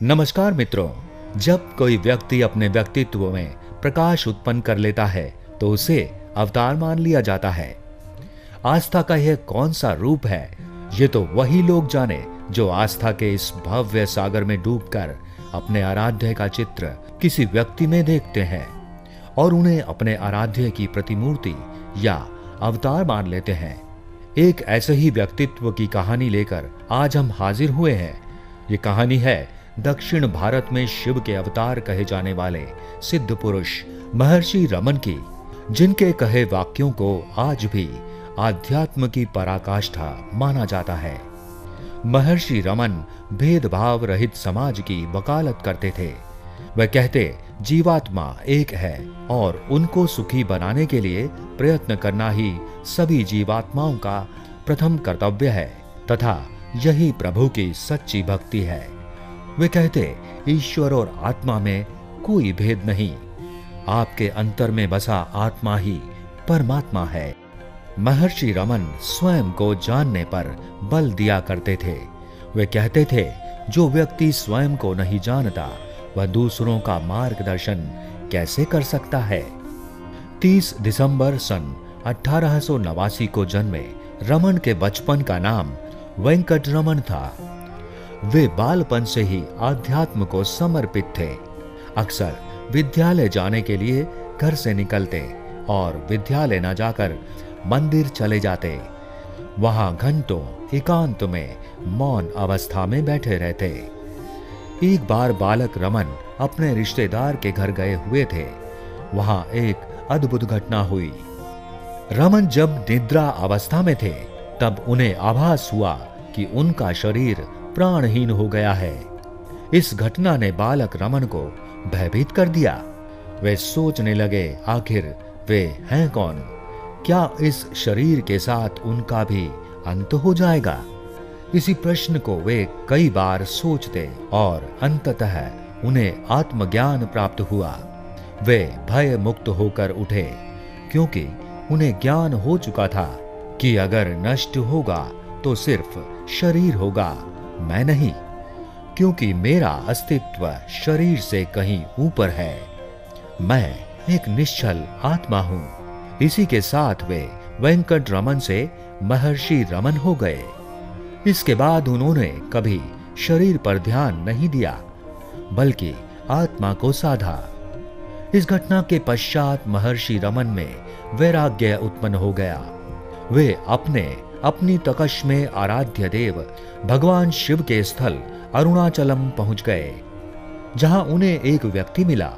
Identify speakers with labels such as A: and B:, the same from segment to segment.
A: नमस्कार मित्रों, जब कोई व्यक्ति अपने व्यक्तित्व में प्रकाश उत्पन्न कर लेता है तो उसे अवतार मान लिया जाता है। आस्था का यह कौन सा रूप है, ये तो वही लोग जाने जो आस्था के इस भव्य सागर में डूबकर अपने आराध्य का चित्र किसी व्यक्ति में देखते हैं और उन्हें अपने आराध्य की प्रतिमूर्ति या अवतार मान लेते हैं। एक ऐसे ही व्यक्तित्व की कहानी लेकर आज हम हाजिर हुए हैं। ये कहानी है दक्षिण भारत में शिव के अवतार कहे जाने वाले सिद्ध पुरुष महर्षि रमन की, जिनके कहे वाक्यों को आज भी आध्यात्म की पराकाष्ठा माना जाता है। महर्षि रमन भेदभाव रहित समाज की वकालत करते थे। वह कहते जीवात्मा एक है और उनको सुखी बनाने के लिए प्रयत्न करना ही सभी जीवात्माओं का प्रथम कर्तव्य है तथा यही प्रभु की सच्ची भक्ति है। वे कहते ईश्वर और आत्मा में कोई भेद नहीं, आपके अंतर में बसा आत्मा ही परमात्मा है। महर्षि रमन स्वयं को जानने पर बल दिया करते थे। वे कहते थे जो व्यक्ति स्वयं को नहीं जानता वह दूसरों का मार्गदर्शन कैसे कर सकता है। 30 दिसंबर सन 1889 को जन्मे रमन के बचपन का नाम वेंकट रमन था। वे बालपन से ही आध्यात्म को समर्पित थे। अक्सर विद्यालय जाने के लिए घर से निकलते और विद्यालय न जाकर मंदिर चले जाते। वहां घंटों एकांत में मौन अवस्था में बैठे रहते। एक बार बालक रमन अपने रिश्तेदार के घर गए हुए थे। वहां एक अद्भुत घटना हुई। रमन जब निद्रा अवस्था में थे तब उन्हें आभास हुआ कि उनका शरीर प्राणहीन हो गया है। इस घटना ने बालक रमन को भयभीत कर दिया। वे सोचने लगे आखिर वे हैं कौन, क्या इस शरीर के साथ उनका भी अंत हो जाएगा। इसी प्रश्न को वे कई बार सोचते और अंततः उन्हें आत्मज्ञान प्राप्त हुआ। वे भय मुक्त होकर उठे क्योंकि उन्हें ज्ञान हो चुका था कि अगर नष्ट होगा तो सिर्फ शरीर होगा, मैं नहीं, क्योंकि मेरा अस्तित्व शरीर से कहीं ऊपर है। मैं एक निश्चल आत्मा हूं। इसी के साथ वे वेंकट रमन से महर्षि रमन हो गए। इसके बाद उन्होंने कभी शरीर पर ध्यान नहीं दिया बल्कि आत्मा को साधा। इस घटना के पश्चात महर्षि रमन में वैराग्य उत्पन्न हो गया। वे अपनी तकश में आराध्य देव भगवान शिव के स्थल अरुणाचलम पहुंच गए, जहां उन्हें एक व्यक्ति मिला।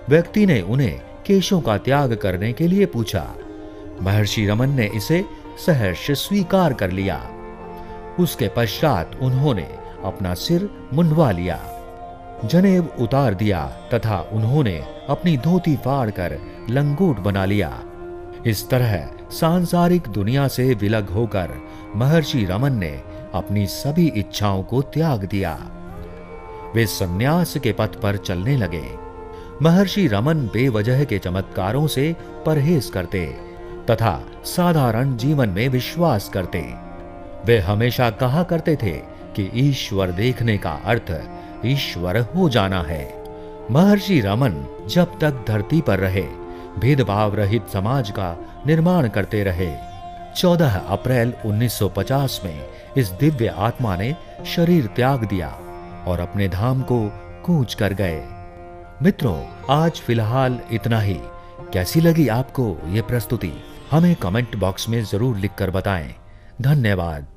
A: व्यक्ति ने उन्हें केशों का त्याग करने के लिए पूछा। महर्षि रमन ने इसे सहर्ष स्वीकार कर लिया। उसके पश्चात उन्होंने अपना सिर मुंडवा लिया, जनेब उतार दिया तथा उन्होंने अपनी धोती फाड़कर लंगोट बना लिया। इस तरह सांसारिक दुनिया से विलग होकर महर्षि रमन ने अपनी सभी इच्छाओं को त्याग दिया। वे संन्यास के पथ पर चलने लगे। महर्षि रमन बेवजह के चमत्कारों से परहेज करते तथा साधारण जीवन में विश्वास करते। वे हमेशा कहा करते थे कि ईश्वर देखने का अर्थ ईश्वर हो जाना है। महर्षि रमन जब तक धरती पर रहे भेदभाव रहित समाज का निर्माण करते रहे। 14 अप्रैल 1950 में इस दिव्य आत्मा ने शरीर त्याग दिया और अपने धाम को कूच कर गए। मित्रों, आज फिलहाल इतना ही। कैसी लगी आपको ये प्रस्तुति, हमें कमेंट बॉक्स में जरूर लिखकर बताएं। धन्यवाद।